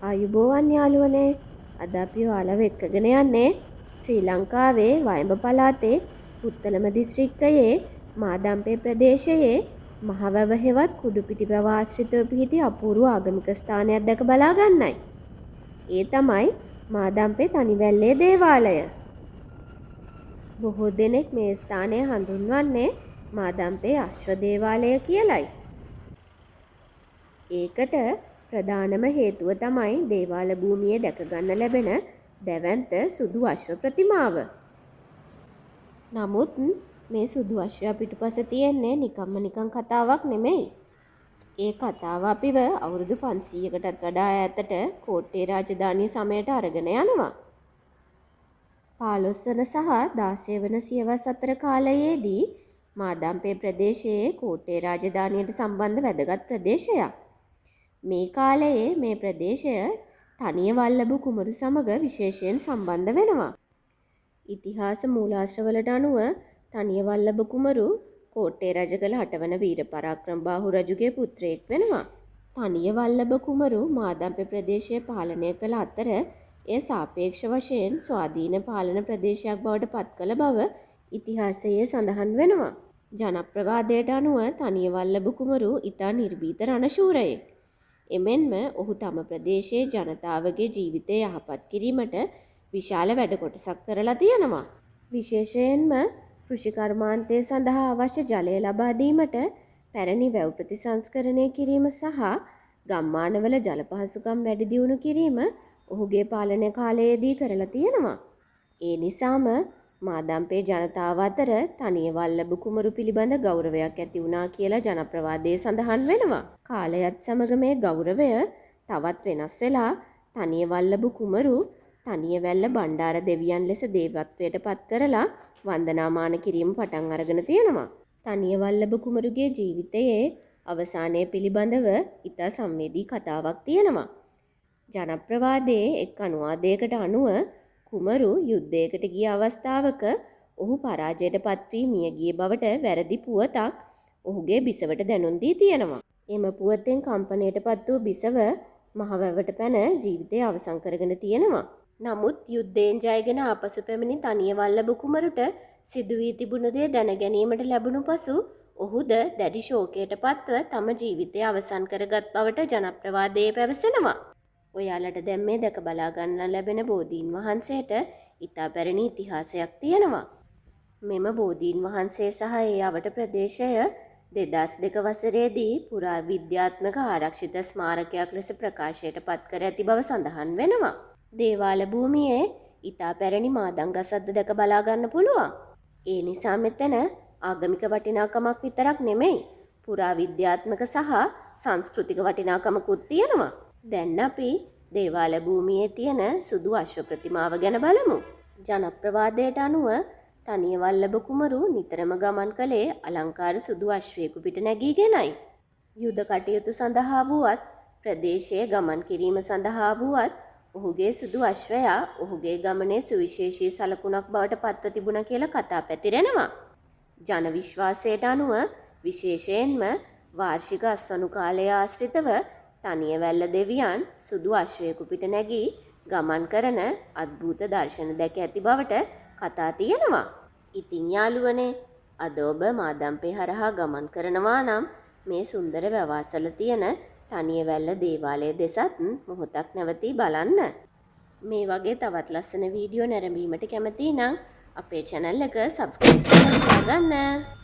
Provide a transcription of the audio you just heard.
ආයුබෝවන් යාළුවනේ. අද අපි ඔයාලව එක්කගෙන යන්නේ ශ්‍රී ලංකාවේ වයඹ පළාතේ පුත්තලම දිස්ත්‍රික්කයේ මාදම්පේ ප්‍රදේශයේ මහවැව හෙවත් කුඩුපිටිබව ආශ්‍රිතව පිහිටි අපූර්ව ආගමික ස්ථානයක් දැක බලා ගන්නයි. ඒ තමයි මාදම්පේ තනිවැල්ලේ දේවාලය. බොහෝ දෙනෙක් මේ ස්ථානය හඳුන්වන්නේ මාදම්පේ අශ්ව දේවාලය කියලයි. ඒකට ප්‍රධානම හේතුව තමයි දේවාල භූමියේ දැක ගන්න ලැබෙන දැවැන්ත සුදු අශ්ව ප්‍රතිමාව. නමුත් මේ සුදු අශ්වයා පිටුපස තියෙන්නේ නිකන් කතාවක් නෙමෙයි. ඒ කතාව අපිව අවුරුදු 500කටත් වඩා ඈතට කෝට්ටේ රාජධානිය සමයට අරගෙන යනවා. 15 වන සහ 16 වන සියවස් අතර කාලයේදී මාදම්පේ ප්‍රදේශයේ කෝට්ටේ රාජධානියට සම්බන්ධ වැදගත් ප්‍රදේශයක්. මේ කාලයේ මේ ප්‍රදේශය තනිය වල්ලබු කුමරු සමග විශේෂයෙන් සම්බන්ධ වෙනවා. ඉතිහාස මූලාශ්‍රවලට අනුව තනිය වල්ලබ කුමරු කෝට්ටේ රජකල 8 වන වීර පරාක්‍රමබාහු රජුගේ පුත්‍රයෙක් වෙනවා. තනිය වල්ලබ කුමරු මාදම්පේ ප්‍රදේශය පාලනය කළ අතර එය සාපේක්ෂ වශයෙන් ස්වාධීන පාලන ප්‍රදේශයක් බවට පත් කළ බව ඉතිහාසයේ සඳහන් වෙනවා. ජනප්‍රවාදයට අනුව තනිය වල්ලබ කුමරු ඉතා නිර්භීත රණශූරයෙක්. එමෙන්ම ඔහු තම ප්‍රදේශයේ ජනතාවගේ ජීවිතය යහපත් කිරීමට විශාල වැඩ කොටසක් කරලා තියෙනවා. විශේෂයෙන්ම කෘෂිකර්මාන්තය සඳහා අවශ්‍ය ජලය ලබා දීමට පැරණි වැව් ප්‍රතිසංස්කරණය කිරීම සහ ගම්මානවල ජල පහසුකම් වැඩි දියුණු කිරීම ඔහුගේ පාලන කාලයේදී කරලා තියෙනවා. ඒ නිසාම මාදම්පේ ජනතාව අතර තනිය වල්ලබ කුමරු පිළිබඳ ගෞරවයක් ඇති වුණා කියලා ජනප්‍රවාදයේ සඳහන් වෙනවා. කාලයත් සමග මේ ගෞරවය තවත් වෙනස් වෙලා තනිය වල්ලබ කුමරු තනියවැල්ල බණ්ඩාර දෙවියන් ලෙස දේවත්වයට පත් කරලා වන්දනාමාන කිරීම පටන් අරගෙන තියෙනවා. තනිය වල්ලබ කුමරුගේ ජීවිතයේ අවසානය පිළිබඳව ඉතා සංවේදී කතාවක් තියෙනවා. ජනප්‍රවාදයේ එක් අනුවාදයකට අනුව කුමරු යුද්ධයකට ගිය අවස්ථාවක ඔහු පරාජයට පත්වී මිය ගිය බවට වැරදි පුවතක් ඔහුගේ බිසවට දැනුම් දී තියෙනවා. එම පුවතෙන් කම්පනයට පත් වූ බිසව මහවැවට පැන ජීවිතය අවසන් කරගෙන තියෙනවා. නමුත් යුද්ධයෙන් ජයගෙන ආපසු පැමිණි තනිය වල්ලබ කුමරුට සිදු වී තිබුණු දේ දැන ගැනීමට ලැබුණු පසු ඔහුද දැඩි ශෝකයට පත්ව තම ජීවිතය අවසන් කරගත් බවට ජනප්‍රවාදයේ පැවසෙනවා. ඔයාලට දැන් මේ දැක බලා ගන්න ලැබෙන බෝධීන් වහන්සේට ඉතා පැරණි ඉතිහාසයක් තියෙනවා. මෙම බෝධීන් වහන්සේ සහ ඒ අවට ප්‍රදේශය 2002 වසරේදී පුරා විද්‍යාත්මක ආරක්ෂිත ස්මාරකයක් ලෙස ප්‍රකාශයට පත් කර ඇති බව සඳහන් වෙනවා. දේවාල භූමියේ ඉතා පැරණි මාදංගසද්ද දැක බලා ගන්න පුළුවන්. ඒ නිසා මෙතන ආගමික වටිනාකමක් විතරක් නෙමෙයි පුරා විද්‍යාත්මක සහ සංස්කෘතික වටිනාකමකුත් තියෙනවා. දැන් අපි දේවාල භූමියේ තියෙන සුදු අශ්ව ප්‍රතිමාව ගැන බලමු. ජනප්‍රවාදයට අනුව තනිය වල්ලබ කුමරු නිතරම ගමන් කළේ අලංකාර සුදු අශ්වයෙකු පිට නැගීගෙනයි. යුද කටයුතු සඳහා වුවත් ප්‍රදේශයේ ගමන් කිරීම සඳහා වුවත් ඔහුගේ සුදු අශ්වයා ඔහුගේ ගමනේ සුවිශේෂී සලකුණක් බවට පත්ව තිබුණා කියලා කතා පැතිරෙනවා. ජන විශ්වාසයට අනුව විශේෂයෙන්ම වාර්ෂික අස්වනු කාලය ආශ්‍රිතව තනියවැල්ල දෙවියන් සුදු අශ්වයෙකු පිට නැගී ගමන් කරන අద్භූත දර්ශන දැක ඇති බවට කතා තියෙනවා. ඉතින් යාළුවනේ අද ඔබ මාදම්පේ හරහා ගමන් කරනවා නම් මේ සුන්දර වැවාසල තියෙන තනියවැල්ල දේවාලය දෙසත් මොහොතක් නැවතී බලන්න. මේ වගේ තවත් ලස්සන වීඩියෝ නැරඹීමට කැමති නම් අපේ channel එක subscribe කරලා ගන්න.